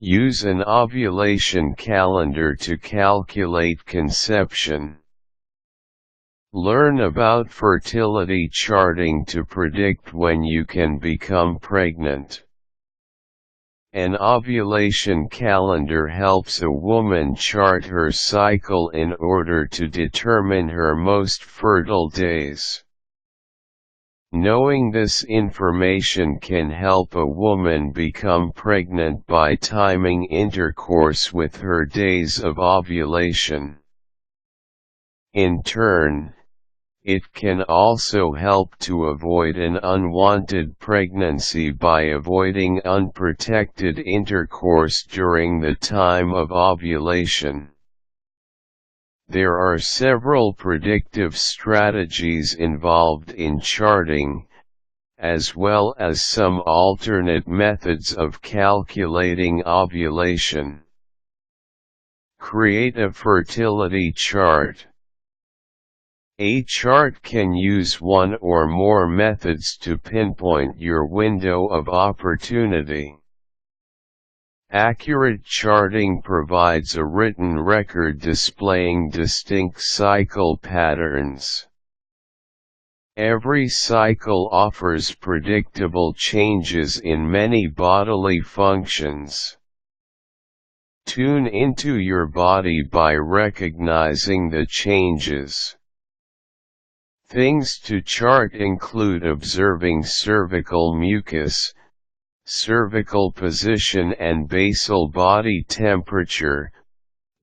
Use an ovulation calendar to calculate conception. Learn about fertility charting to predict when you can become pregnant. An ovulation calendar helps a woman chart her cycle in order to determine her most fertile days. Knowing this information can help a woman become pregnant by timing intercourse with her days of ovulation. In turn, it can also help to avoid an unwanted pregnancy by avoiding unprotected intercourse during the time of ovulation. There are several predictive strategies involved in charting, as well as some alternate methods of calculating ovulation. Create a fertility chart. A chart can use one or more methods to pinpoint your window of opportunity. Accurate charting provides a written record displaying distinct cycle patterns. Every cycle offers predictable changes in many bodily functions. Tune into your body by recognizing the changes. Things to chart include observing cervical mucus, cervical position and basal body temperature,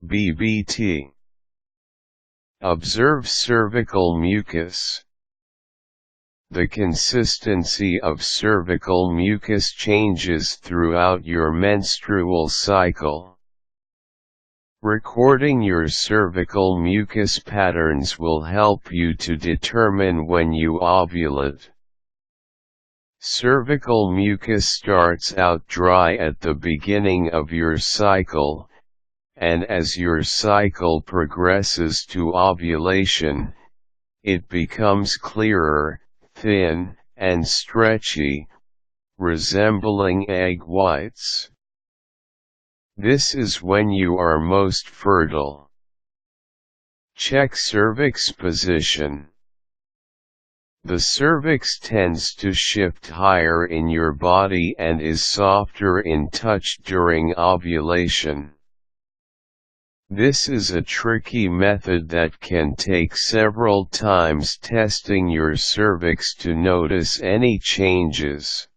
BBT. Observe cervical mucus. The consistency of cervical mucus changes throughout your menstrual cycle. Recording your cervical mucus patterns will help you to determine when you ovulate. Cervical mucus starts out dry at the beginning of your cycle, and as your cycle progresses to ovulation, it becomes clearer, thin, and stretchy, resembling egg whites. This is when you are most fertile. Check cervix position. The cervix tends to shift higher in your body and is softer in touch during ovulation. This is a tricky method that can take several times testing your cervix to notice any changes.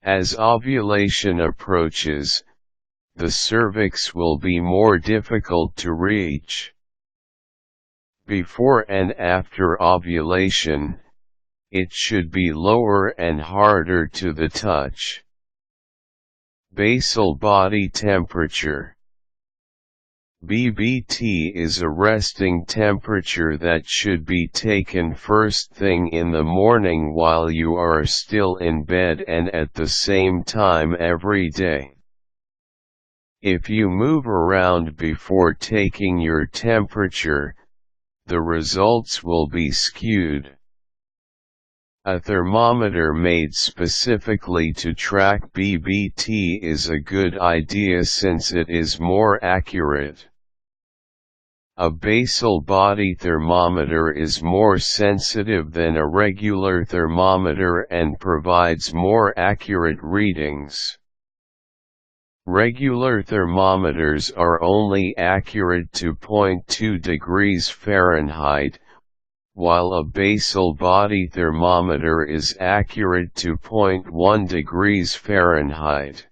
As ovulation approaches, the cervix will be more difficult to reach. Before and after ovulation, it should be lower and harder to the touch. Basal body temperature. BBT is a resting temperature that should be taken first thing in the morning while you are still in bed and at the same time every day. If you move around before taking your temperature, the results will be skewed. A thermometer made specifically to track BBT is a good idea since it is more accurate. A basal body thermometer is more sensitive than a regular thermometer and provides more accurate readings. Regular thermometers are only accurate to 0.2 degrees Fahrenheit, while a basal body thermometer is accurate to 0.1 degrees Fahrenheit.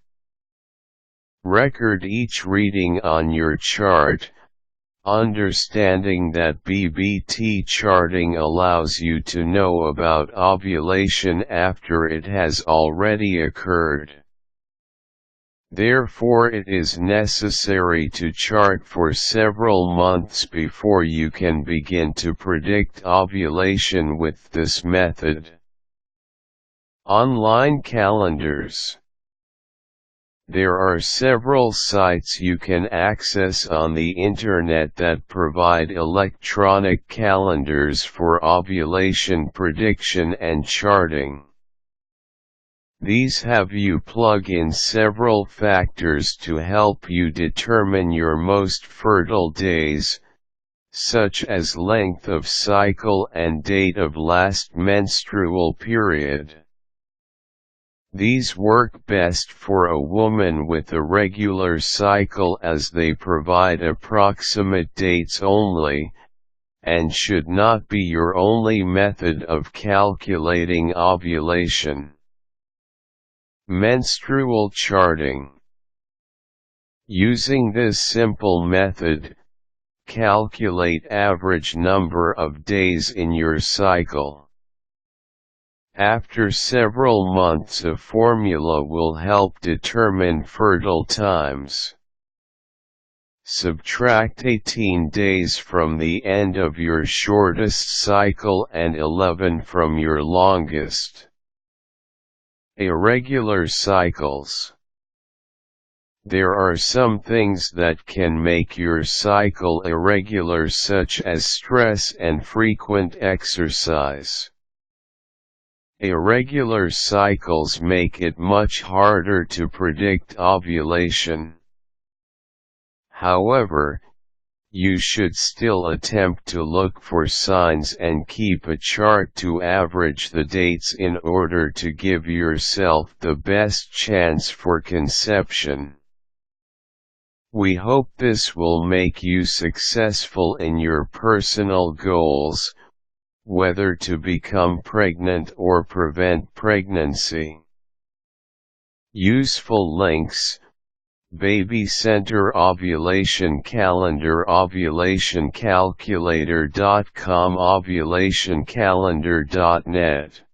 Record each reading on your chart, understanding that BBT charting allows you to know about ovulation after it has already occurred. Therefore, it is necessary to chart for several months before you can begin to predict ovulation with this method. Online calendars. There are several sites you can access on the internet that provide electronic calendars for ovulation prediction and charting. These have you plug in several factors to help you determine your most fertile days, such as length of cycle and date of last menstrual period. These work best for a woman with a regular cycle as they provide approximate dates only, and should not be your only method of calculating ovulation. Menstrual charting. Using this simple method, calculate average number of days in your cycle. After several months, a formula will help determine fertile times. Subtract 18 days from the end of your shortest cycle and 11 from your longest. Irregular cycles. There are some things that can make your cycle irregular, such as stress and frequent exercise. Irregular cycles make it much harder to predict ovulation. However, you should still attempt to look for signs and keep a chart to average the dates in order to give yourself the best chance for conception. We hope this will make you successful in your personal goals, whether to become pregnant or prevent pregnancy. Useful links: Baby Center Ovulation Calendar, ovulationcalculator.com, ovulationcalendar.net.